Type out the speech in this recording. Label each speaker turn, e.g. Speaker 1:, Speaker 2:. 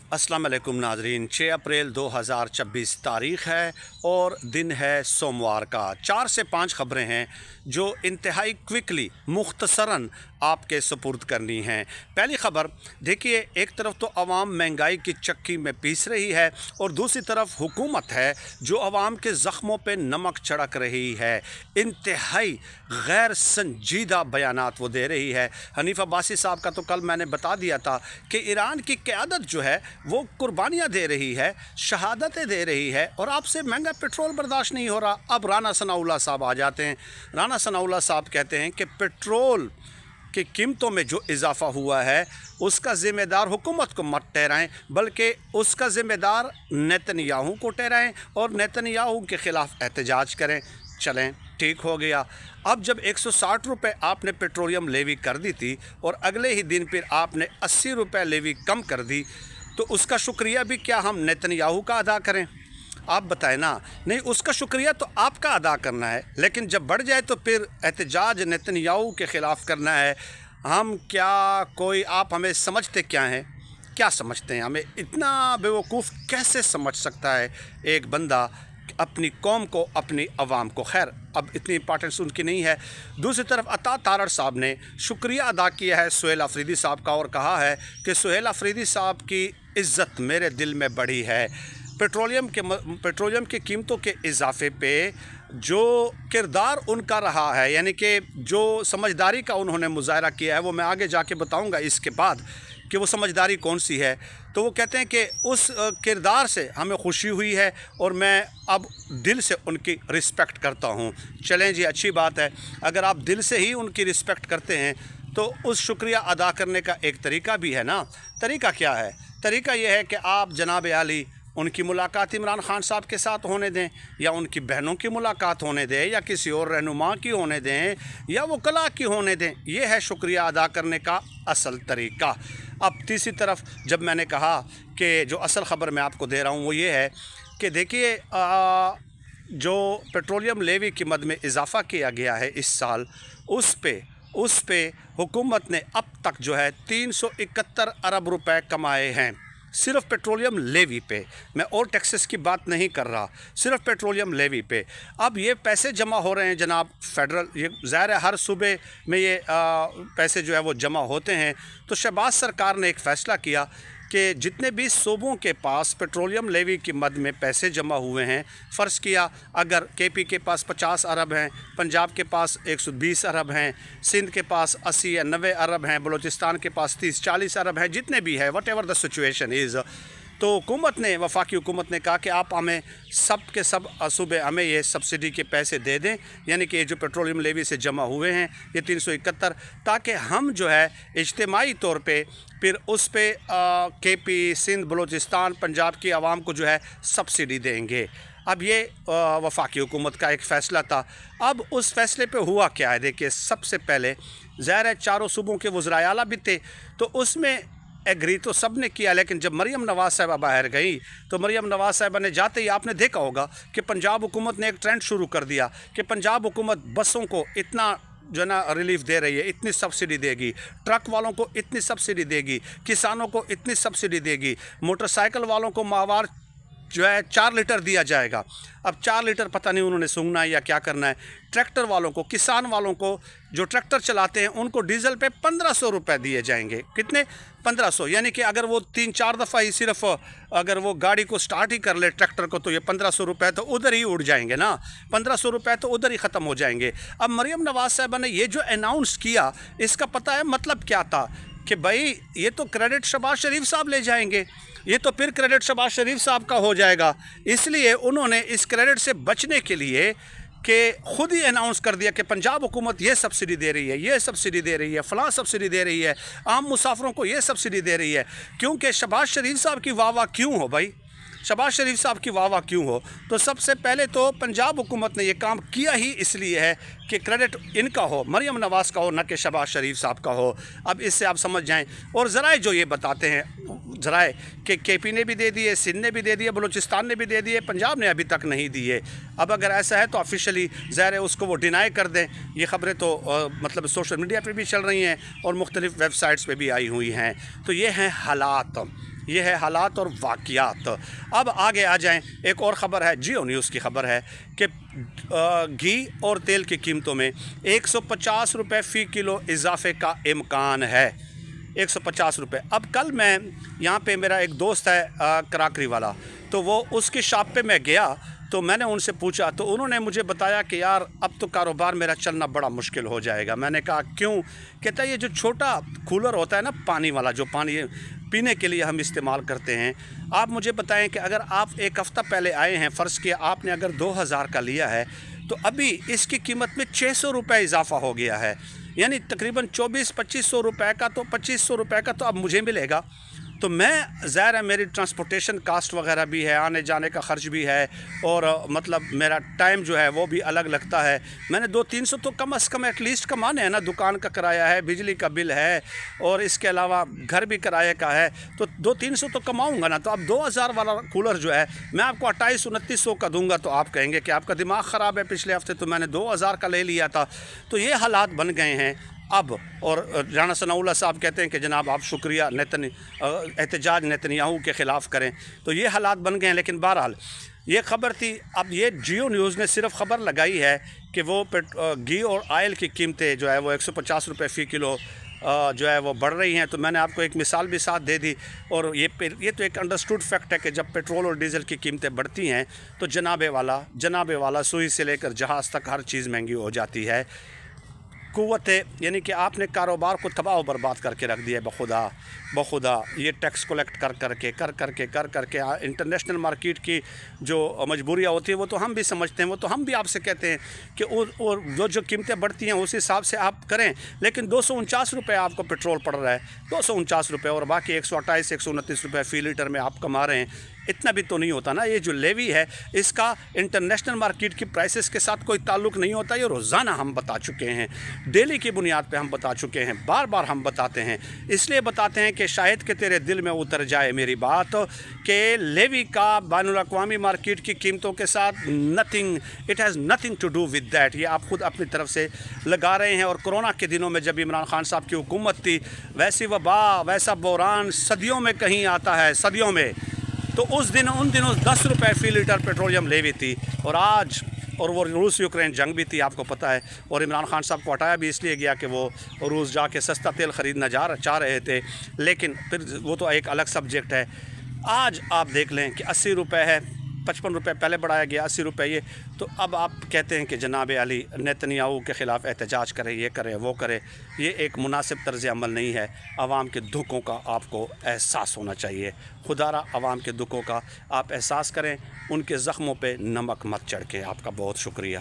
Speaker 1: अस्सलाम वालेकुम नाजरीन। 6 अप्रैल 2026 तारीख़ है और दिन है सोमवार का। 4 से 5 ख़बरें हैं जो इंतहाई क्विकली मुख्तसरन आपके सुपुर्द करनी हैं। पहली ख़बर देखिए, एक तरफ तो अवाम महंगाई की चक्की में पीस रही है और दूसरी तरफ हुकूमत है जो अवाम के ज़ख्मों पे नमक छिड़क रही है। इंतहाई गैर संजीदा बयानात वो दे रही है। हनीफ अब्बासी साहब का तो कल मैंने बता दिया था कि ईरान की क़यादत जो है वो कुर्बानियाँ दे रही है, शहादतें दे रही है और आपसे महंगा पेट्रोल बर्दाश्त नहीं हो रहा। अब राना सनाउल्लाह साहब आ जाते हैं। राना सनाउल्लाह साहब कहते हैं कि पेट्रोल की कीमतों में जो इजाफ़ा हुआ है उसका ज़िम्मेदार हुकूमत को मत ठहराएं, बल्कि उसका ज़िम्मेदार नेतन्याहू को ठहराएं और नेतन्याहू के ख़िलाफ़ एहतजाज करें। चलें, ठीक हो गया। अब जब 160 रुपये आपने पेट्रोलियम लेवी कर दी थी और अगले ही दिन फिर आपने 80 रुपये लेवी कम कर दी, तो उसका शुक्रिया भी क्या हम नेतन्याहू का अदा करें? आप बताएं ना। नहीं, उसका शुक्रिया तो आपका अदा करना है, लेकिन जब बढ़ जाए तो फिर एहतजाज नेतन्याहू के ख़िलाफ़ करना है। हम क्या कोई, आप हमें समझते क्या हैं? क्या समझते हैं हमें? इतना बेवकूफ़ कैसे समझ सकता है एक बंदा अपनी कौम को, अपनी आवाम को? खैर, अब इतनी इंपॉर्टेंस उनकी नहीं है। दूसरी तरफ अता तारड़ साहब ने शुक्रिया अदा किया है सुहेल अफरीदी साहब का और कहा है कि सुहेल अफरीदी साहब की इज़्ज़त मेरे दिल में बढ़ी है। पेट्रोलियम की कीमतों के इजाफे पे जो किरदार उनका रहा है, यानी कि जो समझदारी का उन्होंने मुजाहरा किया है, वो मैं आगे जाके बताऊंगा इसके बाद कि वो समझदारी कौन सी है। तो वो कहते हैं कि उस किरदार से हमें खुशी हुई है और मैं अब दिल से उनकी रिस्पेक्ट करता हूँ। चलें जी, अच्छी बात है। अगर आप दिल से ही उनकी रिस्पेक्ट करते हैं तो उस शुक्रिया अदा करने का एक तरीका भी है ना। तरीका क्या है? तरीका यह है कि आप जनाब आली उनकी मुलाकात इमरान खान साहब के साथ होने दें, या उनकी बहनों की मुलाकात होने दें, या किसी और रहनुमा की होने दें, या वकला की होने दें। ये है शुक्रिया अदा करने का असल तरीका। अब तीसरी तरफ जब मैंने कहा कि जो असल ख़बर मैं आपको दे रहा हूँ वो ये है कि देखिए, जो पेट्रोलियम लेवी की मद में इजाफ़ा किया गया है इस साल, उस पे हुकूमत ने अब तक जो है 371 अरब रुपए कमाए हैं, सिर्फ पेट्रोलियम लेवी पे। मैं और टैक्सेस की बात नहीं कर रहा, सिर्फ पेट्रोलियम लेवी पे। अब ये पैसे जमा हो रहे हैं जनाब फेडरल, ये ज़ाहिर है हर सूबे में ये पैसे जो है वो जमा होते हैं। तो शहबाज सरकार ने एक फ़ैसला किया कि जितने भी सूबों के पास पेट्रोलियम लेवी की मद में पैसे जमा हुए हैं, फ़र्ज़ किया अगर केपी के पास 50 अरब हैं, पंजाब के पास 120 अरब हैं, सिंध के पास 80 या 90 अरब हैं, बलूचिस्तान के पास 30-40 अरब हैं, जितने भी है, what ever the situation is, तो हुकूमत ने, वफाकी हुकूमत ने कहा कि आप हमें सब के सब सूबे हमें ये सब्सिडी के पैसे दे दें, यानी कि जो पेट्रोलियम लेवी से जमा हुए हैं ये 371, ताकि हम जो है इज्तिमाई तौर पे फिर उस पे केपी, सिंध, बलूचिस्तान, पंजाब की आवाम को जो है सब्सिडी देंगे। अब ये वफाकी हुकूमत का एक फ़ैसला था। अब उस फ़ैसले पे हुआ क्या है? देखिए, सबसे पहले ज़ाहिर है चारों सूबों के वज़राए आला भी थे, तो उसमें एग्री तो सब ने किया, लेकिन जब मरीम नवाज़ साहिबा बाहर गई तो मरीम नवाज़ साहिबा ने जाते ही, आपने देखा होगा कि पंजाब हुकूमत ने एक ट्रेंड शुरू कर दिया कि पंजाब हुकूमत बसों को इतना जो है ना रिलीफ दे रही है, इतनी सब्सिडी देगी, ट्रक वालों को इतनी सब्सिडी देगी, किसानों को इतनी सब्सिडी देगी, मोटरसाइकिल वालों को माहवार जो है 4 लीटर दिया जाएगा। अब 4 लीटर पता नहीं उन्होंने सूंघना है या क्या करना है। ट्रैक्टर वालों को, किसान वालों को, जो ट्रैक्टर चलाते हैं उनको डीजल पे 1500 रुपये दिए जाएंगे। कितने? 1500। यानी कि अगर वो 3-4 दफ़ा ही सिर्फ अगर वो गाड़ी को स्टार्ट ही कर ले ट्रैक्टर को, तो ये 1500 रुपये तो उधर ही उड़ जाएंगे ना, 1500 रुपये तो उधर ही ख़त्म हो जाएंगे। अब मरीम नवाज़ साहिबा ने ये जो अनाउंस किया, इसका पता है मतलब क्या था? कि भाई ये तो क्रेडिट शहबाज शरीफ साहब ले जाएंगे, ये तो फिर क्रेडिट शहबाज शरीफ साहब का हो जाएगा। इसलिए उन्होंने इस क्रेडिट से बचने के लिए कि ख़ुद ही अनाउंस कर दिया कि पंजाब हुकूमत ये सब्सिडी दे रही है, ये सब्सिडी दे रही है, फ़लाँ सब्सिडी दे रही है, आम मुसाफिरों को ये सब्सिडी दे रही है। क्योंकि शहबाज शरीफ साहब की वाह वाह क्यों हो भाई? शहबाज शरीफ साहब की वाह वाह क्यों हो? तो सबसे पहले तो पंजाब हुकूमत ने यह काम किया ही इसलिए है कि क्रेडिट इनका हो, मरीम नवाज़ का हो, न कि शहबाज शरीफ साहब का हो। अब इससे आप समझ जाएं। और ज़राए जो ये बताते हैं, ज़राए कि केपी ने भी दे दिए, सिंध ने भी दे दिए, बलूचिस्तान ने भी दे दिए, पंजाब ने अभी तक नहीं दिए। अब अगर ऐसा है तो ऑफिशियली ज़ाहिर है उसको वो डिनाई कर दें। ये ख़बरें तो मतलब सोशल मीडिया पे भी चल रही हैं और मुख्तलिफ़ वेबसाइट्स पे भी आई हुई हैं। तो ये हैं हालात। یہ ہے حالات اور واقعات۔ اب آگے آ جائیں، ایک اور خبر ہے، جیو نیوز کی خبر ہے کہ گھی اور تیل کی قیمتوں میں 150 روپے فی کلو اضافے کا امکان ہے۔ 150 روپے۔ اب کل میں یہاں پہ میرا ایک دوست ہے کراکری والا، تو وہ اس کی شاپ پہ میں گیا تو میں نے ان سے پوچھا تو انہوں نے مجھے بتایا کہ یار اب تو کاروبار میرا چلنا بڑا مشکل ہو جائے گا۔ میں نے کہا کیوں؟ کہتا ہے یہ جو چھوٹا کولر ہوتا ہے نا پانی والا، جو پانی پینے کے لیے ہم استعمال کرتے ہیں، آپ مجھے بتائیں کہ اگر آپ ایک ہفتہ پہلے آئے ہیں، فرض کیا آپ نے اگر 2000 کا لیا ہے تو ابھی اس کی قیمت میں 600 روپے اضافہ ہو گیا ہے، یعنی تقریباً 2400-2500 روپے کا، تو 2500 روپے کا تو اب مجھے ملے گا۔ تو میں ظاہر ہے میری ٹرانسپورٹیشن کاسٹ وغیرہ بھی ہے، آنے جانے کا خرچ بھی ہے، اور مطلب میرا ٹائم جو ہے وہ بھی الگ لگتا ہے۔ میں نے 200-300 تو کم از کم ایٹ لیسٹ کمانے ہیں نا، دکان کا کرایہ ہے، بجلی کا بل ہے، اور اس کے علاوہ گھر بھی کرایہ کا ہے، تو 200-300 تو کماؤں گا نا۔ تو اب 2000 والا کولر جو ہے میں آپ کو 2800-2900 کا دوں گا تو آپ کہیں گے کہ آپ کا دماغ خراب ہے، پچھلے ہفتے تو میں نے 2000 کا لے لیا تھا۔ تو یہ حالات بن گئے ہیں اب۔ اور رانا ثناء اللہ صاحب کہتے ہیں کہ جناب آپ شکریہ احتجاج نیتنیاہو کے خلاف کریں، تو یہ حالات بن گئے ہیں۔ لیکن بہرحال یہ خبر تھی، اب یہ جیو نیوز نے صرف خبر لگائی ہے کہ وہ گھی اور آئل کی قیمتیں جو ہے وہ 150 روپے فی کلو جو ہے وہ بڑھ رہی ہیں۔ تو میں نے آپ کو ایک مثال بھی ساتھ دے دی، اور یہ تو ایک انڈرسٹوڈ فیکٹ ہے کہ جب پیٹرول اور ڈیزل کی قیمتیں بڑھتی ہیں تو جناب والا سوئی سے لے کر جہاز تک ہر چیز مہنگی ہو جاتی ہے۔ قوت یعنی کہ آپ نے کاروبار کو تباہ و برباد کر کے رکھ دیا بخدا یہ ٹیکس کلیکٹ کر کے انٹرنیشنل مارکیٹ کی جو مجبوریاں ہوتی ہیں وہ تو ہم بھی سمجھتے ہیں، وہ تو ہم بھی آپ سے کہتے ہیں کہ اور جو قیمتیں بڑھتی ہیں اس حساب سے آپ کریں، لیکن 249 روپے آپ کو پیٹرول پڑ رہا ہے، 249 روپے، اور باقی 128-129 روپے فی لیٹر میں آپ کما رہے ہیں۔ اتنا بھی تو نہیں ہوتا نا۔ یہ جو لیوی ہے اس کا انٹرنیشنل مارکیٹ کی پرائسز کے ساتھ کوئی تعلق نہیں ہوتا، یہ روزانہ ہم بتا چکے ہیں، ڈیلی کی بنیاد پہ ہم بتا چکے ہیں، بار بار ہم بتاتے ہیں، اس لیے بتاتے ہیں کہ شاید کہ تیرے دل میں اتر جائے میری بات کہ لیوی کا بین الاقوامی مارکیٹ کی قیمتوں کے ساتھ it has nothing to do with that, یہ آپ خود اپنی طرف سے لگا رہے ہیں۔ اور کرونا کے دنوں میں جب عمران خان صاحب کی حکومت تھی، ویسی وبا ویسا بحران صدیوں میں کہیں آتا ہے، صدیوں میں، تو ان دنوں 10 روپے فی لیٹر پیٹرولیم لیوی تھی، اور وہ روس یوکرین جنگ بھی تھی، آپ کو پتہ ہے، اور عمران خان صاحب کو ہٹایا بھی اس لیے گیا کہ وہ روس جا کے سستا تیل خریدنا چاہ رہے تھے، لیکن پھر وہ تو ایک الگ سبجیکٹ ہے۔ آج آپ دیکھ لیں کہ 80 روپے ہے، 55 روپے پہلے بڑھایا گیا، 80 روپے یہ، تو اب آپ کہتے ہیں کہ جناب علی نیتنیاہو کے خلاف احتجاج کرے، یہ کرے وہ کرے، یہ ایک مناسب طرز عمل نہیں ہے۔ عوام کے دکھوں کا آپ کو احساس ہونا چاہیے، خدا را عوام کے دکھوں کا آپ احساس کریں، ان کے زخموں پہ نمک مت چھڑکیں۔ آپ کا بہت شکریہ۔